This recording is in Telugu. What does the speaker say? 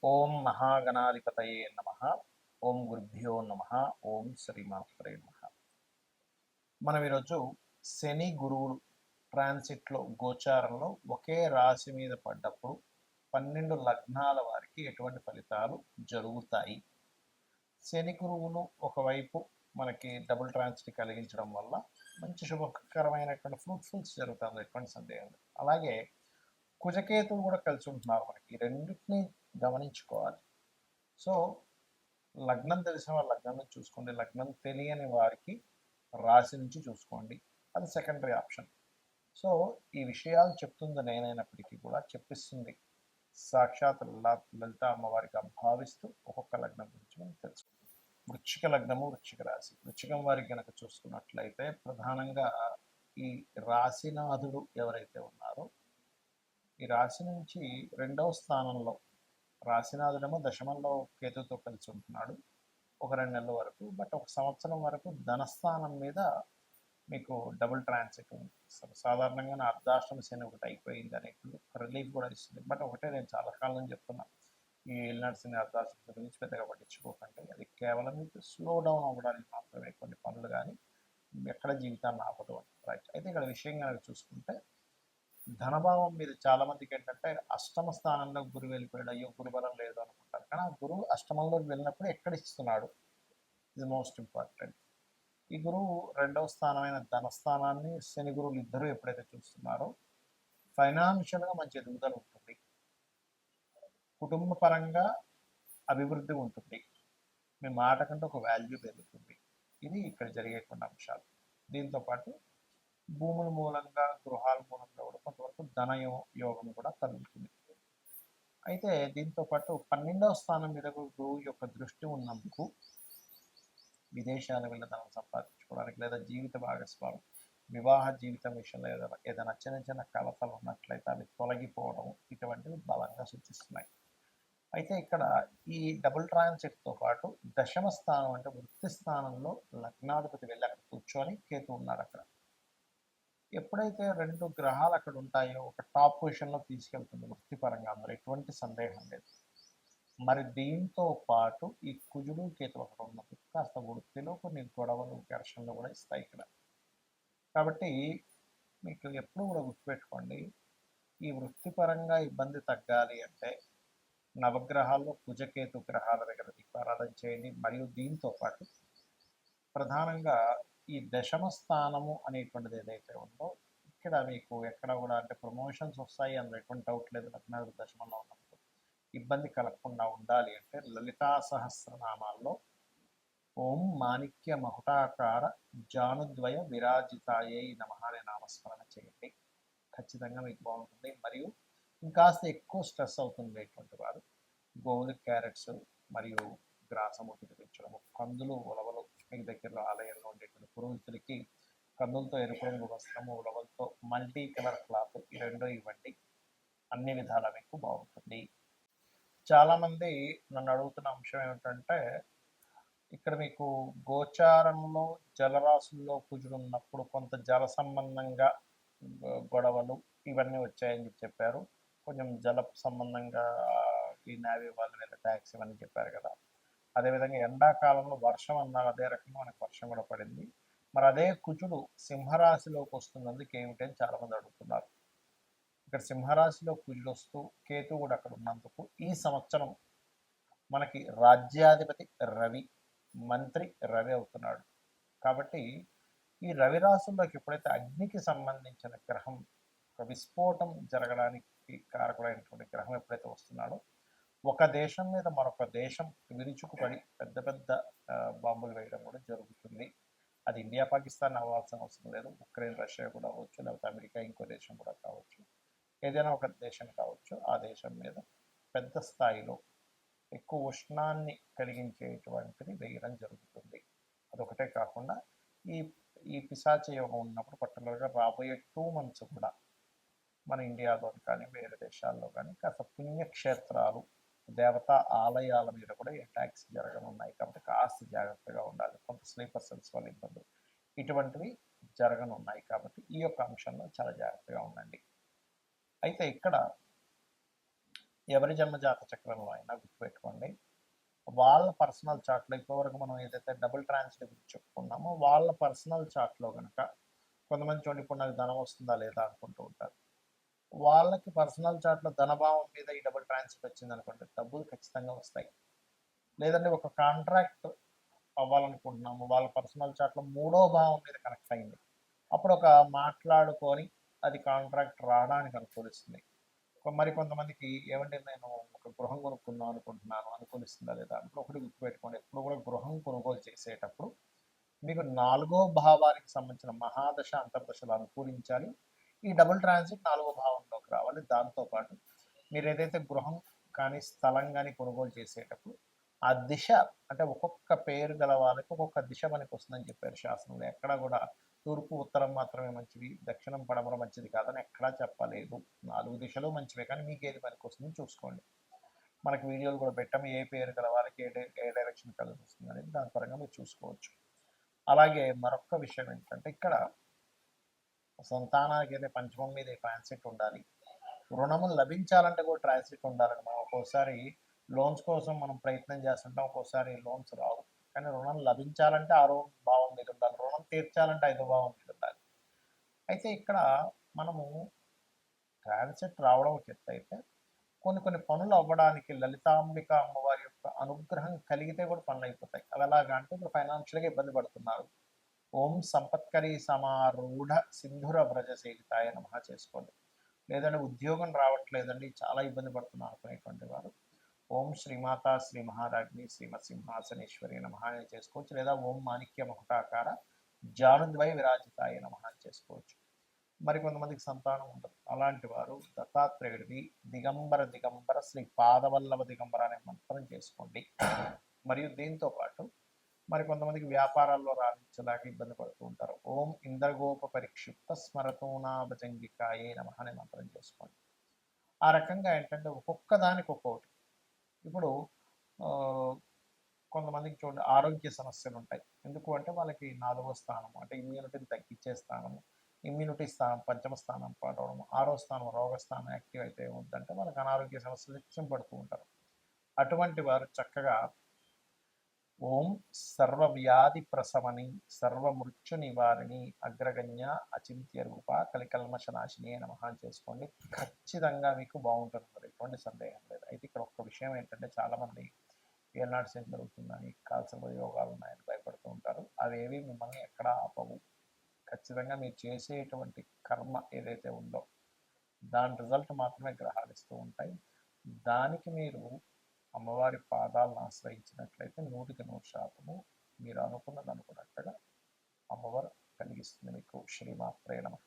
ఓం మహాగణాధిపతయే నమః. ఓం గురుభ్యో నమః. ఓం శ్రీమాత్రే నమః. మనం ఈరోజు శని గురువులు ట్రాన్సిట్లో గోచారంలో ఒకే రాశి మీద పడ్డప్పుడు 12 లగ్నాల వారికి ఎటువంటి ఫలితాలు జరుగుతాయి. శని గురువులు ఒకవైపు మనకి డబుల్ ట్రాన్సిట్ కలిగించడం వల్ల మంచి శుభకరమైనటువంటి ఫ్రూట్ఫుల్స్ జరుగుతుంది, ఎటువంటి సందేహం లేదు. అలాగే కుజకేతులు కూడా కలిసి ఉంటున్నారు. మనకి ఈ రెండింటిని గమనించుకోవాలి. సో లగ్నం తెలిసిన వారు లగ్నం నుంచి చూసుకోండి, లగ్నం తెలియని వారికి రాశి నుంచి చూసుకోండి, అది సెకండరీ ఆప్షన్. సో ఈ విషయాలు చెప్తుంది నేనైనప్పటికీ కూడా చెప్పిస్తుంది సాక్షాత్ లలిత అమ్మవారిగా భావిస్తూ ఒక్కొక్క లగ్నం గురించి మనం తెలుసుకుందాం. వృశ్చిక లగ్నము, వృశ్చిక రాశి. వృశ్చికం వారికి కనుక చూసుకున్నట్లయితే ప్రధానంగా ఈ రాశినాథుడు ఎవరైతే ఉన్నారో ఈ రాశి నుంచి 2వ స్థానంలో రాశినాథుడేమో దశమంలో కేతుతో కలిసి ఉంటున్నాడు ఒక 2 నెలల వరకు. బట్ ఒక సంవత్సరం వరకు ధనస్థానం మీద మీకు డబుల్ ట్రాన్సిట్ ఉంది. సాధారణంగా నా అర్ధాష్టమ శని ఒకటి అయిపోయింది అనేటువంటి రిలీఫ్ కూడా ఇస్తుంది. బట్ ఒకటే నేను చాలా కాలం నుంచి చెప్తున్నాను, ఈ ఏలినాటి శని అర్ధాష్టమ శని గురించి పెద్దగా పట్టించుకోకండి. అది కేవలం మీకు స్లో డౌన్ అవ్వడానికి మాత్రమే, కొన్ని పనులు కానీ ఎక్కడ జీవితాన్ని ఆపదు అని. రైట్. అయితే ఇక్కడ విషయం కనుక చూసుకుంటే ధనభావం మీద చాలా మందికి ఏంటంటే అష్టమ స్థానంలో గురువు వెళ్ళిపోయాడు, అయ్యో గురుబలం లేదు అనుకుంటారు. కానీ ఆ గురువు అష్టమంలోకి వెళ్ళినప్పుడు ఎక్కడ ఇస్తున్నాడు, ఇది మోస్ట్ ఇంపార్టెంట్. ఈ గురువు 2వ స్థానమైన ధనస్థానాన్ని శని గురువులు ఇద్దరు ఎప్పుడైతే చూస్తున్నారో ఫైనాన్షియల్గా మంచి ఎదుగుదల ఉంటుంది, కుటుంబ పరంగా అభివృద్ధి ఉంటుంది, మీ మాట కంటే ఒక వాల్యూ పెరుగుతుంది. ఇది ఇక్కడ జరిగేటువంటి అంశాలు. దీంతోపాటు భూముల మూలంగా, గృహాల మూలంగా కూడా కొంతవరకు ధన యోగం కూడా కలుగుతుంది. అయితే దీంతో పాటు 12వ స్థానం మీద గురువు యొక్క దృష్టి ఉన్నందుకు విదేశాల వెళ్ళి ధనం సంపాదించుకోవడానికి, లేదా జీవిత భాగస్వామి వివాహ జీవితం విషయంలో ఏదైనా చిన్న చిన్న కలతలు ఉన్నట్లయితే అవి తొలగిపోవడం, ఇటువంటివి బలంగా సూచిస్తున్నాయి. అయితే ఇక్కడ ఈ డబుల్ ట్రాన్సిట్తో పాటు దశమ స్థానం అంటే వృత్తి స్థానంలో లగ్నాధిపతి వెళ్ళి అక్కడ కూర్చొని కేతు ఉన్నాడు. అక్కడ ఎప్పుడైతే 2 గ్రహాలు అక్కడ ఉంటాయో ఒక టాప్ పొజిషన్లో తీసుకెళ్తుంది వృత్తిపరంగా, అందులో ఎటువంటి సందేహం లేదు. మరి దీంతో పాటు ఈ కుజుడు కేతు అక్కడ ఉన్నప్పుడు కాస్త వృత్తిలో కొన్ని గొడవలు, ఘర్షణలు కూడా ఇస్తాయి ఇక్కడ. కాబట్టి మీకు ఎప్పుడు కూడా గుర్తుపెట్టుకోండి, ఈ వృత్తిపరంగా ఇబ్బంది తగ్గాలి అంటే నవగ్రహాల్లో కుజకేతు గ్రహాల దగ్గర దీపారాధన చేయండి. మరియు దీంతో పాటు ప్రధానంగా ఈ దశమ స్థానము అనేటువంటిది ఏదైతే ఉందో ఇక్కడ మీకు ఎక్కడ కూడా అంటే ప్రమోషన్స్ వస్తాయి, అందులో ఎటువంటి డౌట్ లేదు. లగ్నాధిపతి దశమంలో ఉన్నప్పుడు ఇబ్బంది కలగకుండా ఉండాలి అంటే లలితా సహస్రనామాల్లో ఓం మాణిక్య మహుటాకార జానుద్వయ విరాజితాయై నమః అనే నామస్మరణ చేయండి, ఖచ్చితంగా మీకు బాగుంటుంది. మరియు ఇంకాస్త ఎక్కువ స్ట్రెస్ అవుతుండేటువంటి వారు గోవులు, క్యారెట్స్ మరియు గ్రాసము తినిపించడము, కందులు, ఉలవలు, మీకు దగ్గరలో ఆలయంలో ఉండేటువంటి పురోహితులకి కందులతో ఎరుపు రంగు వస్త్రము, ఉలవలతో మల్టీ కలర్ క్లాత్, ఈ రెండో ఇవ్వండి, అన్ని విధాలా మీకు బాగుంటుంది. చాలామంది నన్ను అడుగుతున్న అంశం ఏమిటంటే ఇక్కడ మీకు గోచారంలో జలరాశుల్లో కుజుడు ఉన్నప్పుడు కొంత జల సంబంధంగా గొడవలు ఇవన్నీ వచ్చాయని చెప్పారు. కొంచెం జల సంబంధంగా ఈ నావీ వాళ్ళు వీళ్ళ ట్యాక్స్ ఇవన్నీ చెప్పారు కదా. అదేవిధంగా ఎండాకాలంలో వర్షం అన్నారు, అదే రకంగా మనకు వర్షం కూడా పడింది. మరి అదే కుజుడు సింహరాశిలోకి వస్తున్నందుకు ఏమిటి అని చాలామంది అడుగుతున్నారు. ఇక్కడ సింహరాశిలో కుజుడు వస్తూ కేతు కూడా అక్కడ ఉన్నందుకు ఈ సంవత్సరం మనకి రాజ్యాధిపతి రవి, మంత్రి రవి అవుతున్నాడు. కాబట్టి ఈ రవి రాశుల్లోకి ఎప్పుడైతే అగ్నికి సంబంధించిన గ్రహం, ఒక విస్ఫోటం జరగడానికి కారకుడైనటువంటి గ్రహం ఎప్పుడైతే వస్తున్నాడో ఒక దేశం మీద మరొక దేశం విరుచుకుపడి పెద్ద పెద్ద బాంబులు వేయడం కూడా జరుగుతుంది. అది ఇండియా పాకిస్తాన్ అవ్వాల్సిన అవసరం లేదు, ఉక్రెయిన్ రష్యా కూడా అవ్వచ్చు, లేకపోతే అమెరికా ఇంకో దేశం కూడా కావచ్చు, ఏదైనా ఒక దేశం కావచ్చు. ఆ దేశం మీద పెద్ద స్థాయిలో ఎక్కువ ఉష్ణాన్ని కలిగించేటువంటిది వేయడం జరుగుతుంది. అదొకటే కాకుండా ఈ ఈ పిశాచ యోగం ఉన్నప్పుడు పర్టికులర్గా రాబోయే 2 months కూడా మన ఇండియాలో కానీ వేరే దేశాల్లో కానీ కాస్త పుణ్యక్షేత్రాలు, దేవతా ఆలయాల మీద కూడా అటాక్స్ జరగనున్నాయి. కాబట్టి కాస్త జాగ్రత్తగా ఉండాలి. కొంత స్లీపర్ సెల్స్ వల్ల ఇబ్బందులు ఇటువంటివి జరగనున్నాయి. కాబట్టి ఈ యొక్క అంశంలో చాలా జాగ్రత్తగా ఉండండి. అయితే ఇక్కడ ఎవరి జన్మజాత చక్రంలో అయినా గుర్తుపెట్టుకోండి, వాళ్ళ పర్సనల్ చార్ట్లో ఇప్పటివరకు మనం ఏదైతే డబుల్ ట్రాన్సిట్ గురించి చెప్పుకున్నామో వాళ్ళ పర్సనల్ చార్ట్లో కనుక కొంతమంది చూడండి, ఇప్పుడు నాకు ధనం వస్తుందా లేదా అనుకుంటూ ఉంటారు. వాళ్ళకి పర్సనల్ చార్ట్లో ధనభావం మీద ఈ డబుల్ ట్రాన్సిట్ వచ్చింది అనుకోండి, డబ్బులు ఖచ్చితంగా వస్తాయి. లేదంటే ఒక కాంట్రాక్ట్ అవ్వాలనుకుంటున్నాము, వాళ్ళ పర్సనల్ చార్ట్లో 3వ భావం మీద కనెక్ట్ అయింది, అప్పుడు ఒక మాట్లాడుకొని అది కాంట్రాక్ట్ రావడానికి అనుకూలిస్తుంది. మరి కొంతమందికి ఏమంటే నేను ఒక గృహం కొనుక్కుందాం అనుకుంటున్నాను, అనుకూలిస్తుందా లేదా అంటే ఒకటి గుర్తుపెట్టుకోండి, ఎప్పుడు కూడా గృహం కొనుగోలు చేసేటప్పుడు మీకు 4వ భావానికి సంబంధించిన మహాదశ అంతర్దశలు అనుకూలించాలి. ఈ డబుల్ ట్రాన్సిట్ 4వ భావంలోకి రావాలి. దాంతోపాటు మీరు ఏదైతే గృహం కానీ స్థలం కానీ కొనుగోలు చేసేటప్పుడు ఆ దిశ అంటే ఒక్కొక్క పేరు గల వాళ్ళకి ఒక్కొక్క దిశ మనకి వస్తుందని చెప్పారు శాస్త్రంలో. ఎక్కడ కూడా తూర్పు ఉత్తరం మాత్రమే మంచిది, దక్షిణం పడమర మంచిది కాదని ఎక్కడా చెప్పలేదు. 4 దిశలు మంచివే, కానీ మీకు ఏది పనికి వస్తుందో చూసుకోండి. మనకి వీడియోలు కూడా పెట్టాము, ఏ పేరు గల వాళ్ళకి ఏ డైరెక్షన్ కలిసి వస్తుంది అనేది, దాని పరంగా మీరు చూసుకోవచ్చు. అలాగే మరొక విషయం ఏంటంటే, ఇక్కడ సంతానానికి అయితే పంచమం మీద ట్రాన్సిట్ ఉండాలి, రుణములు లభించాలంటే కూడా ట్రాన్సిట్ ఉండాలని మనం ఒక్కోసారి లోన్స్ కోసం మనం ప్రయత్నం చేస్తుంటాం, ఒక్కోసారి లోన్స్ రావు. కానీ రుణం లభించాలంటే 6వ భావం మీద ఉండాలి, రుణం తీర్చాలంటే 5వ భావం మీద ఉండాలి. అయితే ఇక్కడ మనము ట్రాన్సిట్ రావడం ఒక ఎత్తు అయితే, కొన్ని పనులు అవ్వడానికి లలితాంబిక అమ్మవారి యొక్క అనుగ్రహం కలిగితే కూడా పనులు అయిపోతాయి. అవి ఎలాగా అంటే, ఇప్పుడు ఫైనాన్షియల్గా ఇబ్బంది పడుతున్నారు, ఓం సంపత్కరీ సమారూఢ సింధుర వ్రజ సేవితాయ నమః చేసుకోండి. లేదంటే ఉద్యోగం రావట్లేదండి, చాలా ఇబ్బంది పడుతున్నారు అనుకునేటువంటి వారు ఓం శ్రీమాత శ్రీ మహారాజ్ని శ్రీమత్ సింహాసనేశ్వరి నమః అని చేసుకోవచ్చు. లేదా ఓం మాణిక్య మకుటాకార జానుద్వై విరాజితాయ నమః అని చేసుకోవచ్చు. మరి కొంతమందికి సంతానం ఉండదు, అలాంటి వారు దత్తాత్రేయుడిది దిగంబర శ్రీ పాదవల్లభ దిగంబర అనే మంత్రం చేసుకోండి. మరియు దీంతో పాటు మరి కొంతమందికి వ్యాపారాల్లో రాణించడానికి ఇబ్బంది పడుతూ ఉంటారు, ఓం ఇంద్రగోప పరిక్షిప్త స్మరతోనాభజంగికాయే నమః అనే మంత్రం చేసుకోండి. ఆ రకంగా ఏంటంటే ఒక్కొక్క దానికి ఒక్కొక్కటి. ఇప్పుడు కొంతమందికి చూడండి ఆరోగ్య సమస్యలు ఉంటాయి, ఎందుకు అంటే వాళ్ళకి 4వ స్థానం అంటే ఇమ్యూనిటీని తగ్గించే స్థానము, ఇమ్యూనిటీ స్థానం పంచమ స్థానం పడవడం, 6వ స్థానం రోగస్థానం యాక్టివ్ అయితే ఏముందంటే వాళ్ళకి అనారోగ్య సమస్యలు నిత్యం పడుతూ ఉంటారు. అటువంటి వారు చక్కగా ఓం సర్వవ్యాధి ప్రసవని సర్వమృత్యు నివారిణి అగ్రగణ్య అచింత్య రూప కలికల్మషనాశిని నమః అని చేసుకోండి. ఖచ్చితంగా మీకు బాగుంటుంది, మరి ఎటువంటి సందేహం లేదు. అయితే ఇక్కడ ఒక్క విషయం ఏంటంటే, చాలామంది ఏనాడు సెంట్ జరుగుతుందని, కాల్సర్వ యోగాలు ఉన్నాయని భయపడుతూ ఉంటారు. అవేవి మిమ్మల్ని ఎక్కడా ఆపవు. ఖచ్చితంగా మీరు చేసేటువంటి కర్మ ఏదైతే ఉందో దాని రిజల్ట్ మాత్రమే గ్రహాలు ఇస్తూ ఉంటాయి. దానికి మీరు అమ్మవారి పాదాలను ఆశ్రయించినట్లయితే 100% మీరు అనుకున్నది అనుకున్నట్టుగా అమ్మవారు కలిగిస్తుంది మీకు. శ్రీమాత్రే నమః.